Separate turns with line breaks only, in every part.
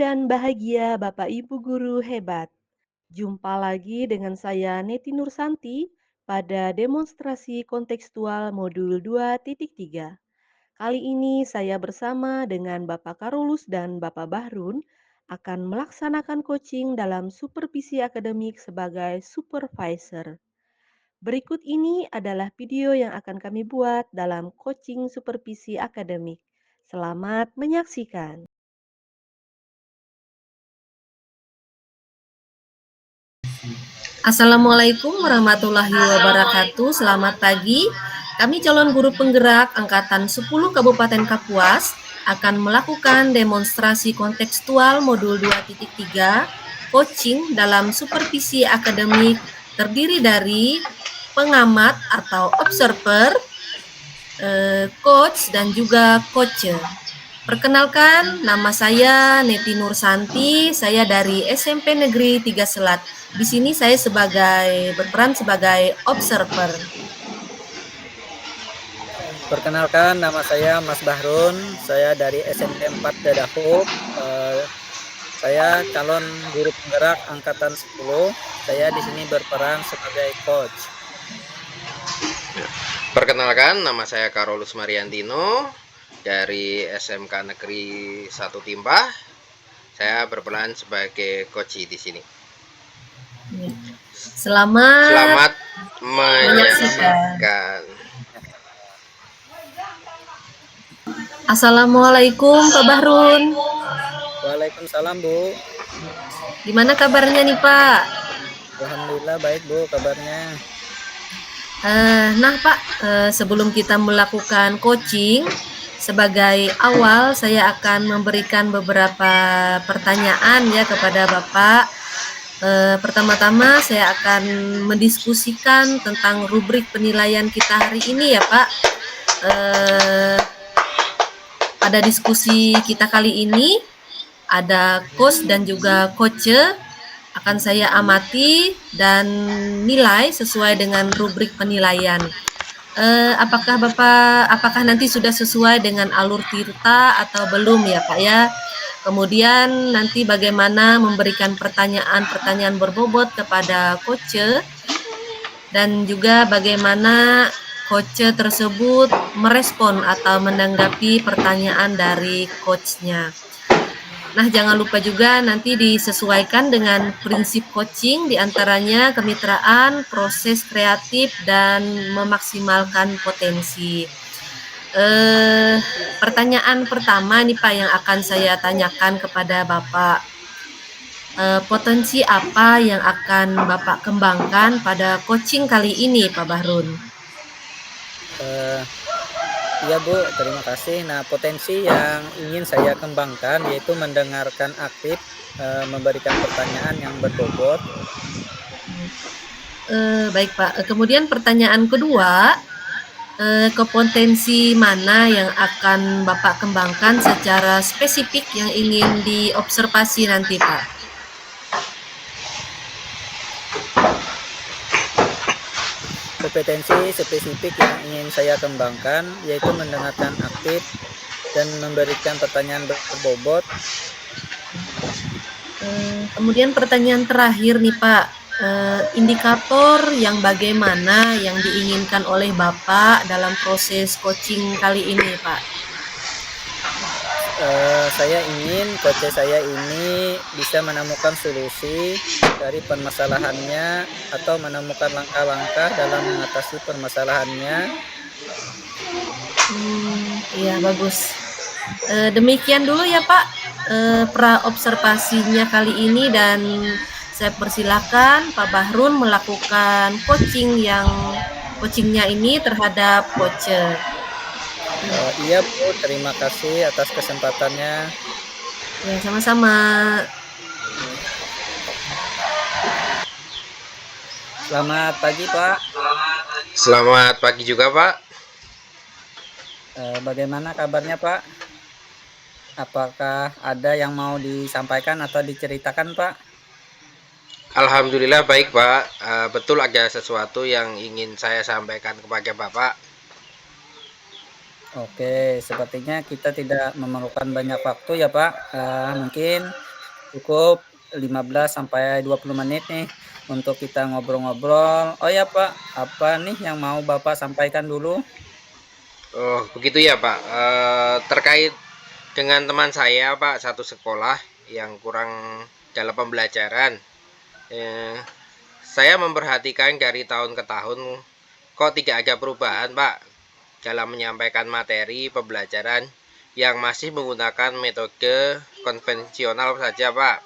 dan bahagia Bapak Ibu guru hebat. Jumpa lagi dengan saya Neti Nursanti pada demonstrasi kontekstual modul 2.3. Kali ini saya bersama dengan Bapak Karolus dan Bapak Bahrun akan melaksanakan coaching dalam supervisi akademik sebagai supervisor. Berikut ini adalah video yang akan kami buat dalam coaching supervisi akademik. Selamat menyaksikan.
Assalamualaikum warahmatullahi wabarakatuh. Selamat pagi. Kami calon guru penggerak angkatan 10 Kabupaten Kapuas akan melakukan demonstrasi kontekstual modul 2.3 coaching dalam supervisi akademik terdiri dari pengamat atau observer, coach dan juga coacher. Perkenalkan, nama saya Neti Nursanti, saya dari SMP Negeri 3 Selat. Di sini saya berperan sebagai observer.
Perkenalkan, nama saya Mas Bahrun, saya dari SMP 4 Dadahuk. Saya calon guru penggerak angkatan 10. Saya di sini berperan sebagai coach.
Perkenalkan, nama saya Karolus Mariantino dari SMK Negeri 1 Timpah. Saya berperan sebagai coach di sini.
Selamat
menyaksikan.
Assalamualaikum Pak Bahrun.
Waalaikumsalam Bu.
Gimana kabarnya nih Pak?
Alhamdulillah baik Bu kabarnya.
Nah Pak, sebelum kita melakukan coaching, sebagai awal saya akan memberikan beberapa pertanyaan ya kepada Bapak. Pertama-tama saya akan mendiskusikan tentang rubrik penilaian kita hari ini ya Pak. Pada diskusi kita kali ini ada coach dan juga coacher akan saya amati dan nilai sesuai dengan rubrik penilaian. Apakah nanti sudah sesuai dengan alur tirta atau belum ya Pak ya? Kemudian nanti bagaimana memberikan pertanyaan-pertanyaan berbobot kepada coacher dan juga bagaimana coach tersebut merespon atau menanggapi pertanyaan dari coachnya. Nah, jangan lupa juga nanti disesuaikan dengan prinsip coaching, diantaranya kemitraan, proses kreatif, dan memaksimalkan potensi. Pertanyaan pertama nih Pak yang akan saya tanyakan kepada Bapak. Potensi apa yang akan Bapak kembangkan pada coaching kali ini Pak Bahrun?
Ya Bu, terima kasih. Nah, potensi yang ingin saya kembangkan yaitu mendengarkan aktif, memberikan pertanyaan yang berbobot.
Baik Pak. Kemudian pertanyaan kedua, kompetensi mana yang akan Bapak kembangkan secara spesifik yang ingin diobservasi nanti Pak?
Kompetensi spesifik yang ingin saya kembangkan yaitu mendengarkan aktif dan memberikan pertanyaan berbobot.
Kemudian pertanyaan terakhir nih Pak, indikator yang bagaimana yang diinginkan oleh Bapak dalam proses coaching kali ini Pak?
Saya ingin coach saya ini bisa menemukan solusi dari permasalahannya atau menemukan langkah-langkah dalam mengatasi permasalahannya.
Iya bagus. Demikian dulu ya Pak pra-observasinya kali ini dan saya persilakan Pak Bahrun melakukan coachingnya ini terhadap coacher.
Iya Bu, terima kasih atas kesempatannya.
Ya sama-sama.
Selamat pagi Pak.
Selamat pagi juga Pak.
Bagaimana kabarnya Pak? Apakah ada yang mau disampaikan atau diceritakan Pak?
Alhamdulillah baik Pak. Betul ada sesuatu yang ingin saya sampaikan kepada Bapak.
Oke, sepertinya kita tidak memerlukan banyak waktu ya Pak. Mungkin cukup 15 sampai 20 menit nih untuk kita ngobrol-ngobrol. Oh ya Pak, apa nih yang mau Bapak sampaikan dulu?
Oh, begitu ya Pak. Terkait dengan teman saya Pak, satu sekolah yang kurang dalam pembelajaran. Eh, saya memperhatikan dari tahun ke tahun kok tidak ada perubahan Pak dalam menyampaikan materi pembelajaran yang masih menggunakan metode konvensional saja Pak.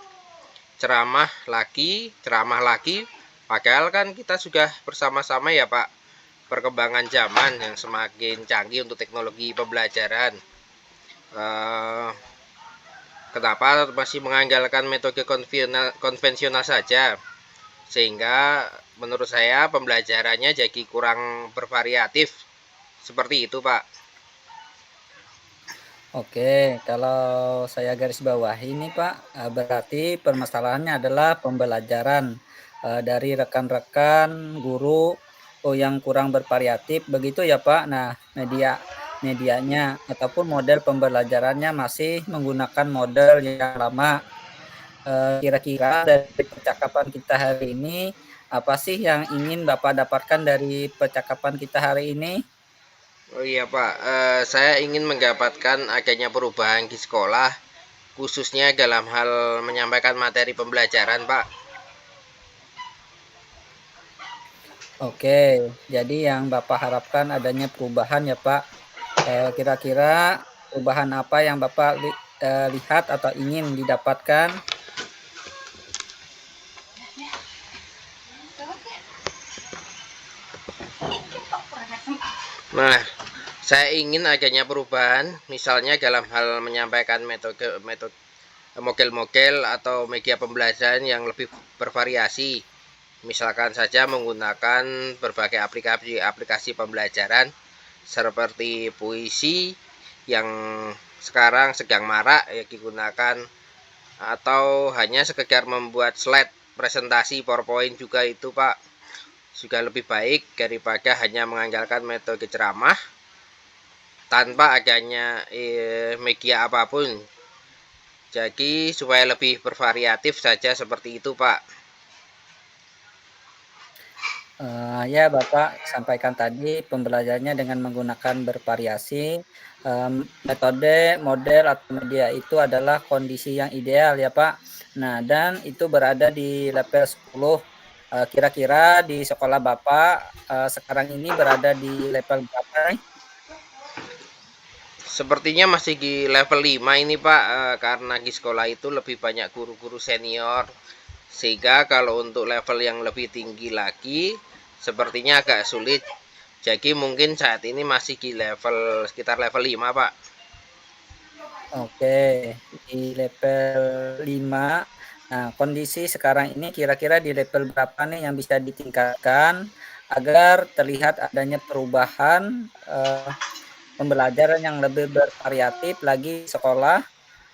Ceramah lagi, padahal kan kita sudah bersama-sama ya Pak, perkembangan zaman yang semakin canggih untuk teknologi pembelajaran. Eh, Kenapa masih mengandalkan metode konvensional saja? Sehingga menurut saya pembelajarannya jadi kurang bervariatif. Seperti itu, Pak.
Oke, kalau saya garis bawahi nih Pak, berarti permasalahannya adalah pembelajaran dari rekan-rekan guru yang kurang bervariatif begitu ya Pak. Nah, medianya ataupun model pembelajarannya masih menggunakan model yang lama. Kira-kira dari percakapan kita hari ini, apa sih yang ingin Bapak dapatkan dari percakapan kita hari ini?
Oh iya, Pak. Saya ingin mendapatkan adanya perubahan di sekolah, khususnya dalam hal menyampaikan materi pembelajaran, Pak.
Oke, jadi yang Bapak harapkan adanya perubahan ya Pak. Kira-kira perubahan apa yang Bapak lihat atau ingin didapatkan?
Nah, saya ingin adanya perubahan, misalnya dalam hal menyampaikan metode model-model atau media pembelajaran yang lebih bervariasi. Misalkan saja menggunakan berbagai aplikasi pembelajaran seperti puisi yang sekarang sedang marak ya digunakan, atau hanya sekedar membuat slide presentasi PowerPoint juga itu Pak juga lebih baik daripada hanya mengandalkan metode ceramah tanpa adanya media apapun. Jadi supaya lebih bervariatif saja seperti itu Pak.
Ya Bapak sampaikan tadi pembelajarannya dengan menggunakan bervariasi, metode, model, atau media itu adalah kondisi yang ideal ya Pak. Nah dan itu berada di level 10. Kira-kira di sekolah Bapak, sekarang ini berada di level berapa nih?
Sepertinya masih di level 5 ini Pak, karena di sekolah itu lebih banyak guru-guru senior. Sehingga kalau untuk level yang lebih tinggi lagi, sepertinya agak sulit. Jadi mungkin saat ini masih di level sekitar level 5 Pak.
Oke, di level 5. Nah, kondisi sekarang ini kira-kira di level berapa nih yang bisa ditingkatkan agar terlihat adanya perubahan, pembelajaran yang lebih bervariatif lagi sekolah,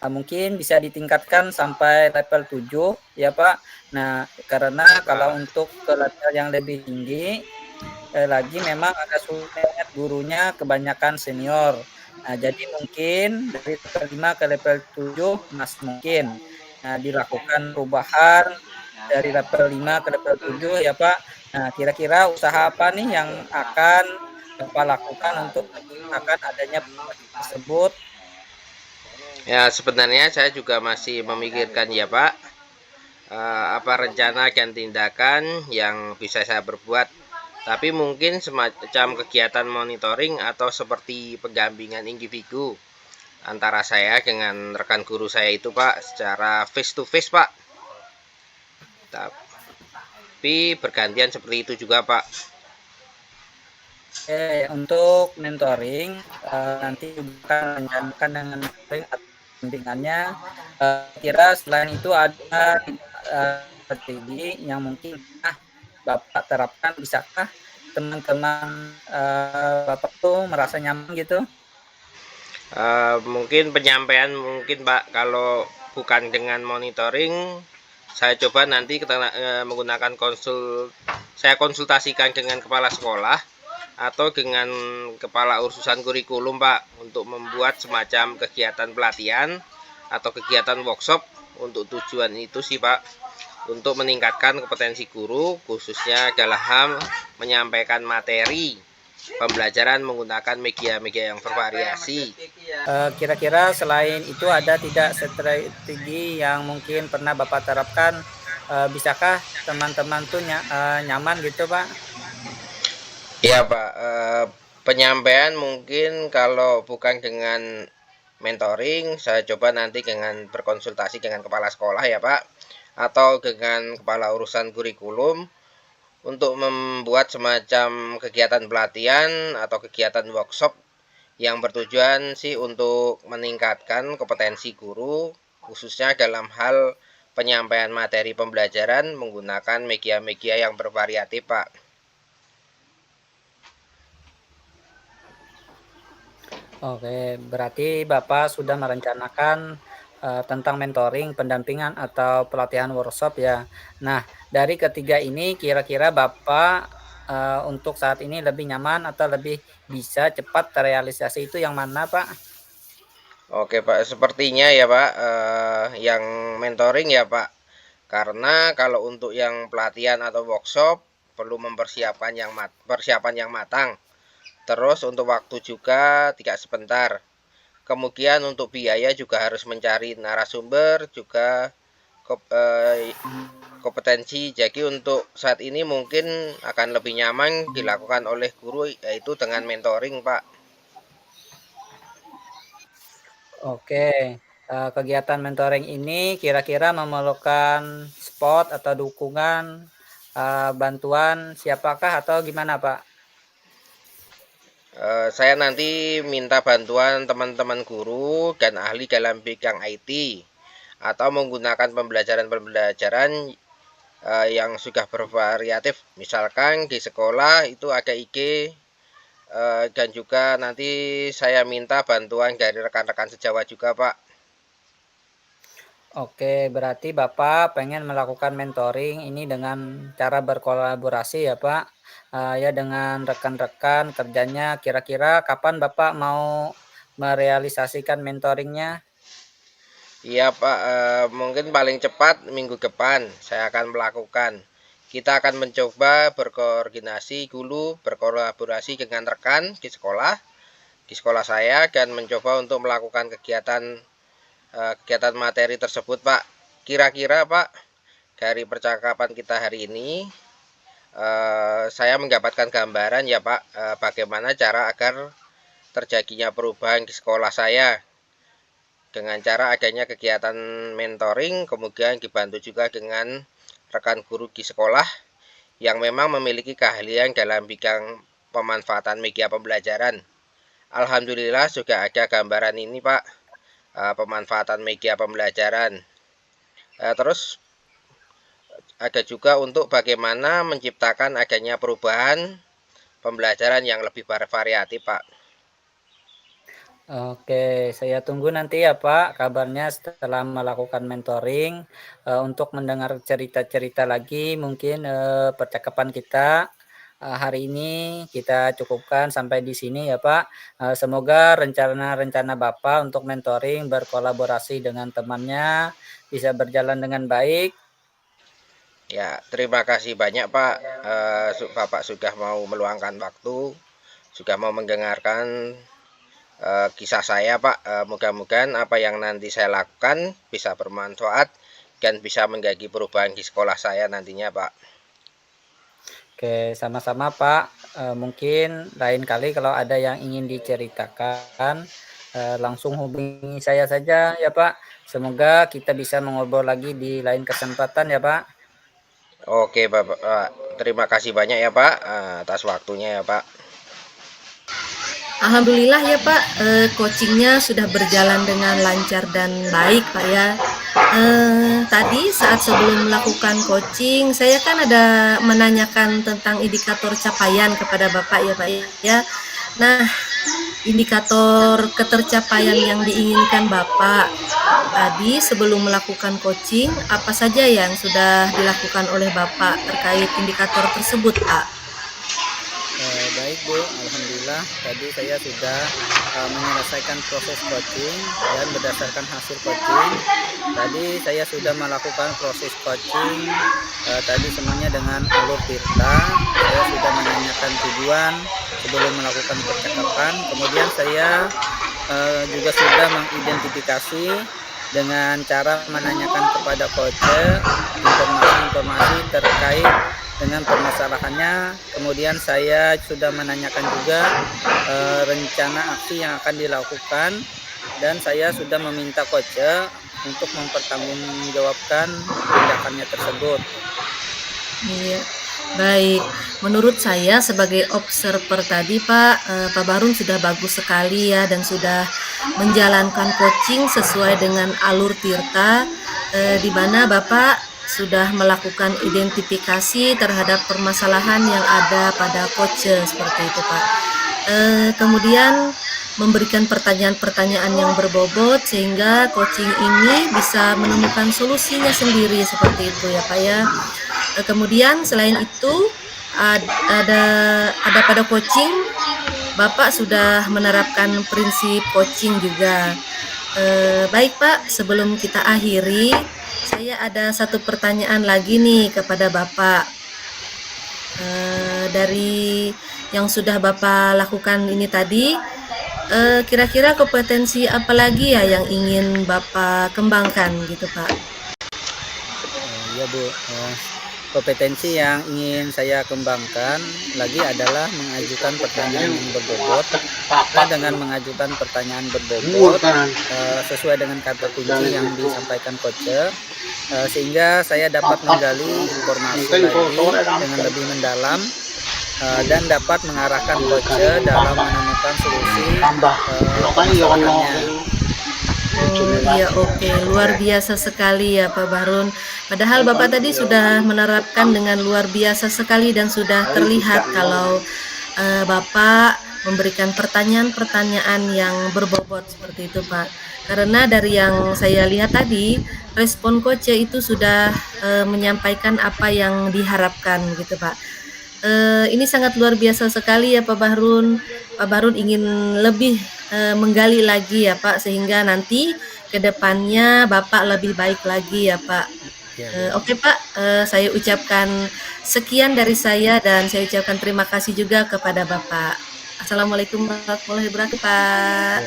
mungkin bisa ditingkatkan sampai level 7 ya, Pak. Nah, karena kalau
Ah,
untuk ke level yang lebih tinggi, lagi memang agak sulit gurunya kebanyakan senior. Nah, jadi mungkin dari level 5 ke level 7 masih mungkin, dilakukan perubahan dari level 5 ke level 7 ya, Pak. Nah, kira-kira usaha apa nih yang akan Bapak lakukan untuk menciptakan adanya perubahan tersebut?
ya sebenarnya saya juga masih memikirkan ya Pak, apa rencana dan tindakan yang bisa saya perbuat. Tapi mungkin semacam kegiatan monitoring atau seperti pendampingan individu antara saya dengan rekan guru saya itu Pak secara face to face Pak. Tapi bergantian seperti itu juga Pak.
Untuk mentoring, nanti juga akan menyamakan dengan mentoring atau bimbingannya, kira selain itu ada strategi yang mungkin Bapak terapkan, bisakah teman-teman, Bapak tuh merasa nyaman gitu?
Mungkin penyampaian mungkin Pak kalau bukan dengan monitoring, saya coba nanti kita menggunakan saya konsultasikan dengan kepala sekolah atau dengan kepala urusan kurikulum Pak untuk membuat semacam kegiatan pelatihan atau kegiatan workshop Untuk tujuan itu sih Pak, untuk meningkatkan kompetensi guru khususnya dalam hal menyampaikan materi pembelajaran menggunakan media-media yang bervariasi.
Kira-kira selain itu ada tidak strategi yang mungkin pernah Bapak terapkan? Bisakah teman-teman tuh nyaman gitu, Pak?
Ya Pak, penyampaian mungkin kalau bukan dengan mentoring, saya coba nanti dengan berkonsultasi dengan kepala sekolah ya Pak, atau dengan kepala urusan kurikulum untuk membuat semacam kegiatan pelatihan atau kegiatan workshop yang bertujuan sih untuk meningkatkan kompetensi guru khususnya dalam hal penyampaian materi pembelajaran menggunakan media-media yang bervariatif Pak.
Oke, berarti Bapak sudah merencanakan tentang mentoring, pendampingan atau pelatihan workshop ya. Nah, dari ketiga ini kira-kira Bapak untuk saat ini lebih nyaman atau lebih bisa cepat terrealisasi itu yang mana, Pak?
Oke Pak, sepertinya ya Pak, yang mentoring ya Pak. Karena kalau untuk yang pelatihan atau workshop perlu mempersiapkan persiapan yang matang. Terus untuk waktu juga tidak sebentar. Kemudian untuk biaya juga harus mencari narasumber juga kompetensi. Jadi untuk saat ini mungkin akan lebih nyaman dilakukan oleh guru yaitu dengan mentoring, Pak.
Oke, kegiatan mentoring ini kira-kira memerlukan support atau dukungan, bantuan siapakah atau gimana, Pak?
Saya nanti minta bantuan teman-teman guru dan ahli dalam bidang IT atau menggunakan pembelajaran-pembelajaran yang sudah bervariatif. Misalkan di sekolah itu ada IG dan juga nanti saya minta bantuan dari rekan-rekan sejawat juga, Pak.
Oke, berarti Bapak pengen melakukan mentoring ini dengan cara berkolaborasi ya, Pak, ya dengan rekan-rekan kerjanya. Kira-kira kapan Bapak mau merealisasikan mentoringnya?
Iya Pak, mungkin paling cepat minggu depan saya akan melakukan. Kita akan mencoba berkoordinasi dulu, berkolaborasi dengan rekan di sekolah saya dan mencoba untuk melakukan kegiatan materi tersebut Pak. Kira-kira Pak, dari percakapan kita hari ini, saya mendapatkan gambaran ya Pak, bagaimana cara agar terjadinya perubahan di sekolah saya dengan cara adanya kegiatan mentoring, kemudian dibantu juga dengan rekan guru di sekolah yang memang memiliki keahlian dalam bidang pemanfaatan media pembelajaran. Alhamdulillah sudah ada gambaran ini Pak, pemanfaatan media pembelajaran. Terus ada juga untuk bagaimana menciptakan adanya perubahan pembelajaran yang lebih bervariatif Pak.
Oke, saya tunggu nanti ya Pak kabarnya setelah melakukan mentoring, untuk mendengar cerita-cerita lagi mungkin, percakapan kita, hari ini kita cukupkan sampai di sini ya Pak, semoga rencana-rencana Bapak untuk mentoring berkolaborasi dengan temannya bisa berjalan dengan baik.
Ya, terima kasih banyak Pak. Bapak sudah mau meluangkan waktu, sudah mau mendengarkan kisah saya Pak. Mudah-mudahan apa yang nanti saya lakukan bisa bermanfaat dan bisa menjadi perubahan di sekolah saya nantinya Pak.
Oke, sama-sama Pak, mungkin lain kali kalau ada yang ingin diceritakan, langsung hubungi saya saja ya Pak. Semoga kita bisa mengobrol lagi di lain kesempatan ya Pak.
Oke Bapak, terima kasih banyak ya Pak atas waktunya ya Pak.
Alhamdulillah ya Pak, coachingnya sudah berjalan dengan lancar dan baik Pak ya. Tadi saat sebelum melakukan coaching, saya kan ada menanyakan tentang indikator capaian kepada Bapak ya Pak ya. Nah, indikator ketercapaian yang diinginkan Bapak tadi sebelum melakukan coaching, apa saja yang sudah dilakukan oleh Bapak terkait indikator tersebut Pak?
Baik Baik Bu, alhamdulillah tadi saya sudah menyelesaikan proses coaching dan berdasarkan hasil coaching tadi saya sudah melakukan proses coaching tadi semuanya dengan alur tirta. Saya sudah menanyakan tujuan sebelum melakukan percakapan. Kemudian saya juga sudah mengidentifikasi dengan cara menanyakan kepada coach informasi-informasi terkait dengan permasalahannya. Kemudian saya sudah menanyakan juga rencana aksi yang akan dilakukan, dan saya sudah meminta coach untuk mempertanggungjawabkan tindakannya tersebut.
Iya, baik. Menurut saya sebagai observer tadi Pak Barun sudah bagus sekali ya, dan sudah menjalankan coaching sesuai dengan alur tirta, di mana Bapak sudah melakukan identifikasi terhadap permasalahan yang ada pada coach seperti itu Pak. Kemudian memberikan pertanyaan-pertanyaan yang berbobot sehingga coaching ini bisa menemukan solusinya sendiri seperti itu ya Pak ya. Kemudian selain itu ada pada coaching Bapak sudah menerapkan prinsip coaching juga. Baik Pak, sebelum kita akhiri, saya ada satu pertanyaan lagi nih kepada Bapak. Dari yang sudah Bapak lakukan ini tadi, kira-kira kompetensi apa lagi ya yang ingin Bapak kembangkan gitu Pak?
Ya Bu, kompetensi yang ingin saya kembangkan lagi adalah mengajukan pertanyaan yang berbobot. Nah, dengan mengajukan pertanyaan berbobot sesuai dengan kata kunci yang disampaikan coach, sehingga saya dapat menggali informasi lagi dengan lebih mendalam dan dapat mengarahkan coach dalam menemukan solusi permasalahannya.
Oh iya, oke, luar biasa sekali ya Pak Barun. Padahal Bapak tadi sudah menerapkan dengan luar biasa sekali dan sudah terlihat kalau Bapak memberikan pertanyaan-pertanyaan yang berbobot seperti itu Pak. Karena dari yang saya lihat tadi, respon coach itu sudah menyampaikan apa yang diharapkan gitu Pak. Ini sangat luar biasa sekali ya Pak Barun. Pak Barun ingin lebih menggali lagi ya Pak, sehingga nanti ke depannya Bapak lebih baik lagi ya Pak. Oke Pak, saya ucapkan sekian dari saya dan saya ucapkan terima kasih juga kepada Bapak. Assalamualaikum warahmatullahi wabarakatuh Pak.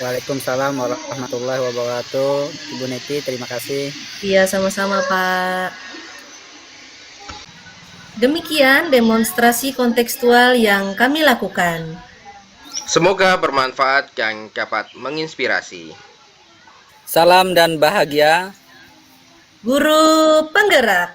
Waalaikumsalam warahmatullahi wabarakatuh. Ibu Neti, terima kasih.
Iya, sama-sama Pak. Demikian demonstrasi kontekstual yang kami lakukan.
Semoga bermanfaat dan dapat menginspirasi.
Salam dan bahagia.
Guru penggerak.